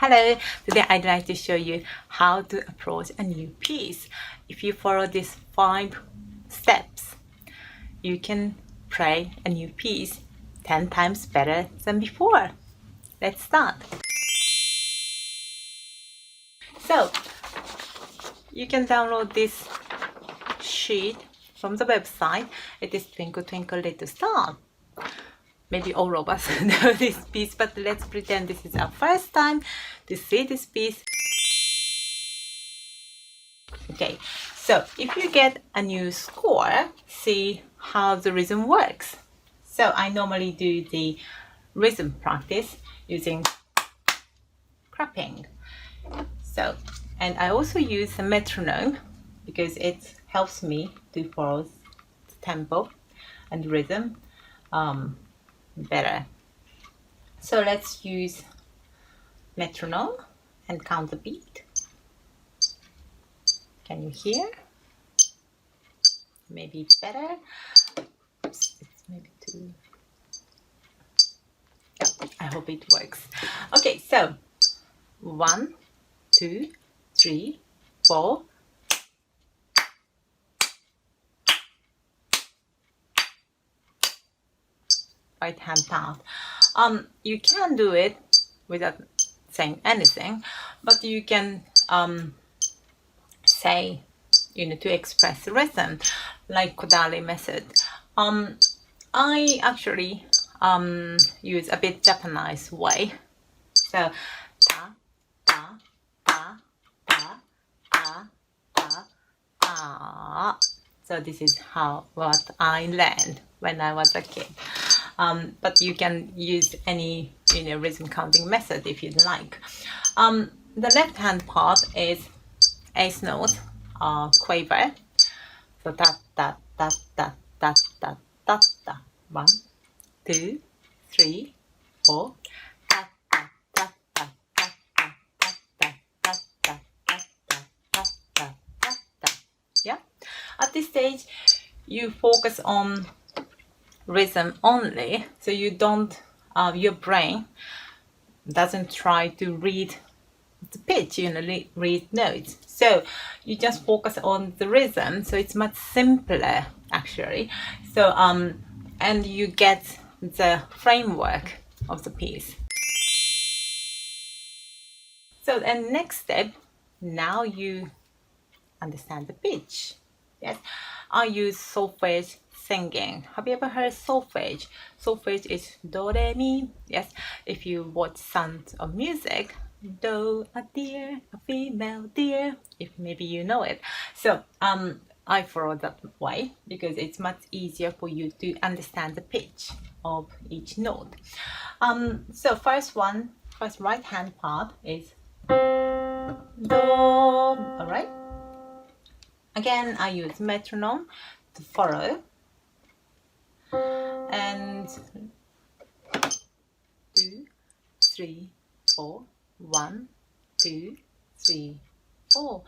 Hello, today I'd like to show you how to approach a new piece. If you follow these 5 steps, you can play a new piece 10 times better than before. Let's start. So, you can download this sheet from the website. It is Twinkle Twinkle Little Star. Maybe all of us know this piece, but let's pretend this is our first time to see this piece. Okay, so if you get a new score, see how the rhythm works. So I normally do the rhythm practice using clapping. So, and I also use a metronome because it helps me to follow the tempo and rhythm better. So let's use metronome and count the beat. Can you hear? Maybe it's better. Oops, it's maybe too. Yeah, I hope it works. Okay, so 1, 2, 3, 4. Right hand part. You can do it without saying anything, but you can say, to express the rhythm, like Kodali method. I actually use a bit Japanese way. So ta ta ta ta ta ta ta. So this is what I learned when I was a kid. But you can use any rhythm counting method if you'd like. The left hand part is eighth note, quaver. So ta ta ta ta ta ta ta ta. 1, 2, 3, 4. Ta ta ta ta ta ta ta ta ta ta ta ta ta ta. Yeah. At this stage, you focus on rhythm only, so you don't your brain doesn't try to read the pitch, read notes. So you just focus on the rhythm, so it's much simpler actually. So and you get the framework of the piece. So and next step, now you understand the pitch. Yes, I use solfege singing. Have you ever heard solfege? Solfege is do, re, mi. Yes, if you watch Sound of Music, do, a deer, a female deer, if maybe you know it. So I follow that way because it's much easier for you to understand the pitch of each note. So first right hand part is do. All right. Again, I use metronome to follow. And 2, 3, 4. 1, 2, 3, 4.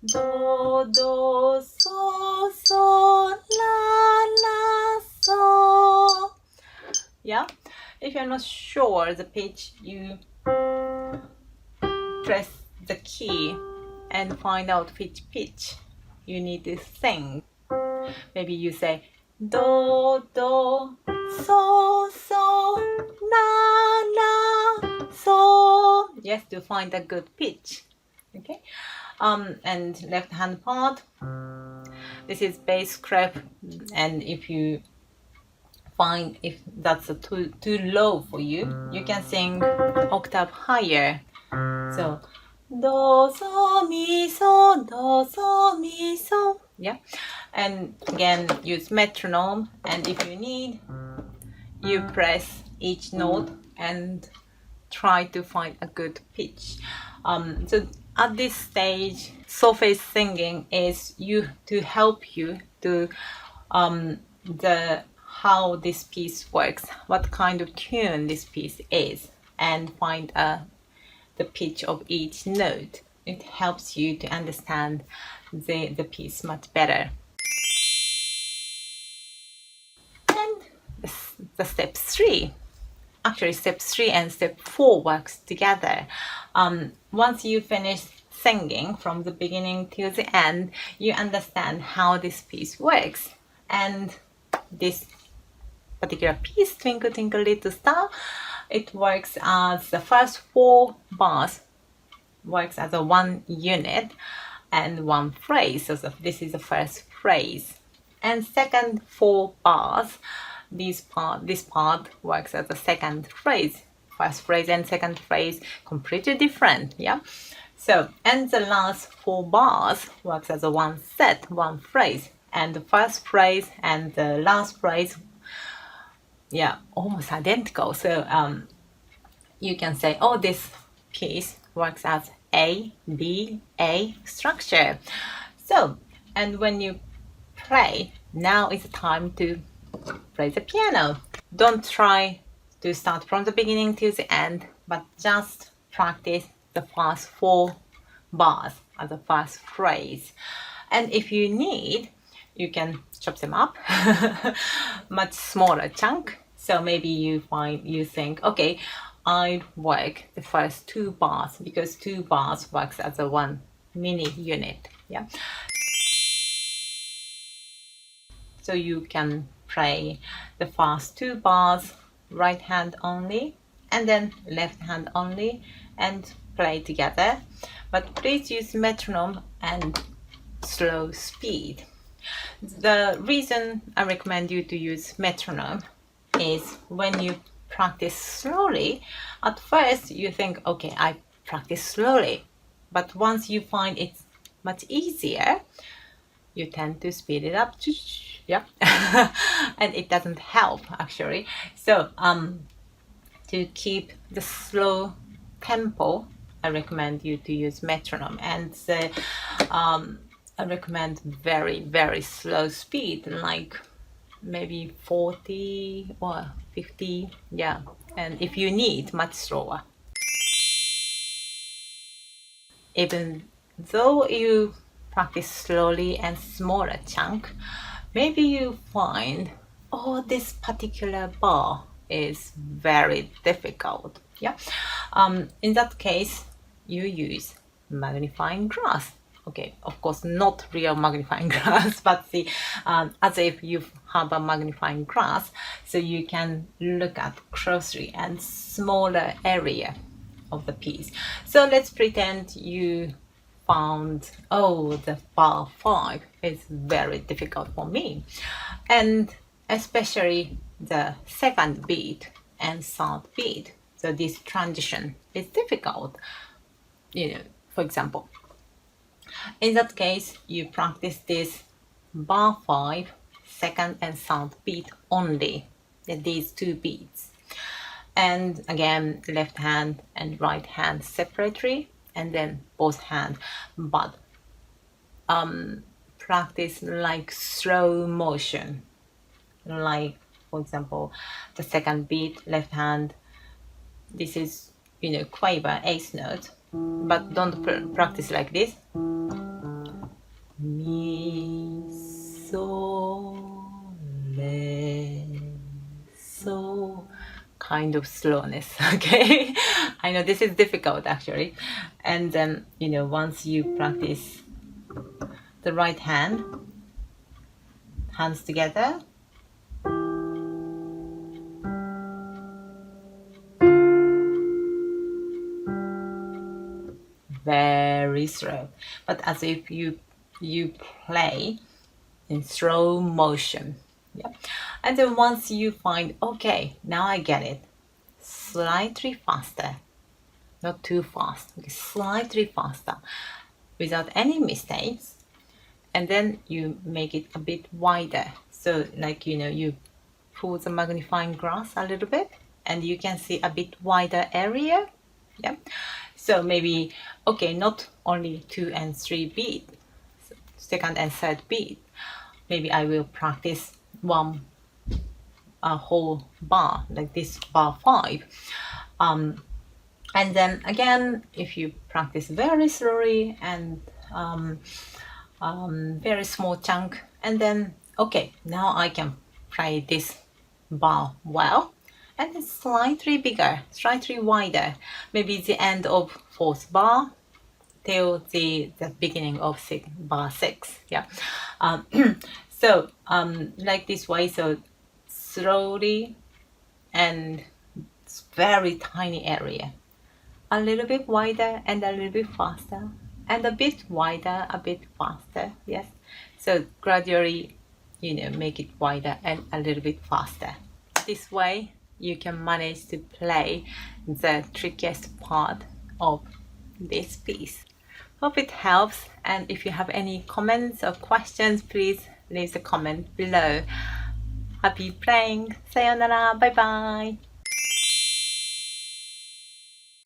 Do, do, so, so, la, la, so. Yeah. If you're not sure the pitch, you press the key and find out which pitch you need to sing. Maybe you say do, do, so, so, la, la, so. Yes, to find a good pitch. Okay. And left hand part, this is bass clef, and if you find if that's too low for you, you can sing octave higher. So do, so, mi, so, do, so, mi, so. Yeah. And again, use metronome, and if you need, you press each note and try to find a good pitch. So at this stage, solfege singing is to help you to how this piece works, what kind of tune this piece is, and find the pitch of each note. It helps you to understand the piece much better. And the step 3. Actually, step 3 and step 4 works together. Once you finish singing from the beginning till the end, you understand how this piece works. And this particular piece, Twinkle Twinkle Little Star, it works as the first 4 bars works as a one unit and one phrase. So this is the first phrase. And second 4 bars, this part works as a second phrase. First phrase and second phrase completely different, yeah. So, and the last 4 bars works as a one set, one phrase, and the first phrase and the last phrase, yeah, almost identical. So you can say, oh, this piece works as A, B, A structure. So, and when you play, now is the time to play the piano. Don't try to start from the beginning till the end, but just practice the first 4 bars as the first phrase. And if you need, you can chop them up much smaller chunk. So maybe you think, okay, I work the first 2 bars because 2 bars works as a one mini unit, yeah. So you can play the first 2 bars right hand only and then left hand only and play together. But please use metronome and slow speed. The reason I recommend you to use metronome is when you practice slowly, at first you think, okay, I practice slowly. But once you find it's much easier, you tend to speed it up, yeah. And it doesn't help actually. So to keep the slow tempo, I recommend you to use metronome. And I recommend very, very slow speed, like maybe 40 or 50, yeah. And if you need, much slower. Even though you practice slowly and smaller chunk, maybe you find, oh, this particular bar is very difficult, yeah. In that case, you use magnifying glass. Okay, of course not real magnifying glass, but see, as if you have a magnifying glass, so you can look at closely and smaller area of the piece. So let's pretend you found, oh, the bar 5 is very difficult for me, and especially the second beat and third beat. So this transition is difficult, you know, for example. In that case, you practice this bar 5, second and third beat only, these 2 beats. And again, left hand and right hand separately, and then both hands. But practice like slow motion. Like, for example, the second beat, left hand, this is, you know, quaver, 8th note. But don't practice like this. Mi, so, re, so, kind of slowness, okay? I know this is difficult actually. And then, you know, once you practice the right hand, hands together, very slow, but as if you play in slow motion, yeah. And then once you find, okay, now I get it, slightly faster, not too fast, okay, slightly faster without any mistakes, and then you make it a bit wider. So like, you know, you pull the magnifying glass a little bit and you can see a bit wider area, yeah. So maybe, okay, not only 2 and 3 beat, second and third beat, maybe I will practice a whole bar, like this bar 5. And then again, if you practice very slowly and very small chunk, and then, okay, now I can play this bar well, and then slightly bigger, slightly wider, maybe the end of fourth bar till the beginning of bar 6. Yeah. So like this way, so slowly, and it's very tiny area, a little bit wider and a little bit faster, and a bit wider, a bit faster. Yes, so gradually, make it wider and a little bit faster. This way you can manage to play the trickiest part of this piece. Hope it helps, and if you have any comments or questions, please leave the comment below. Happy playing! Sayonara! Bye bye!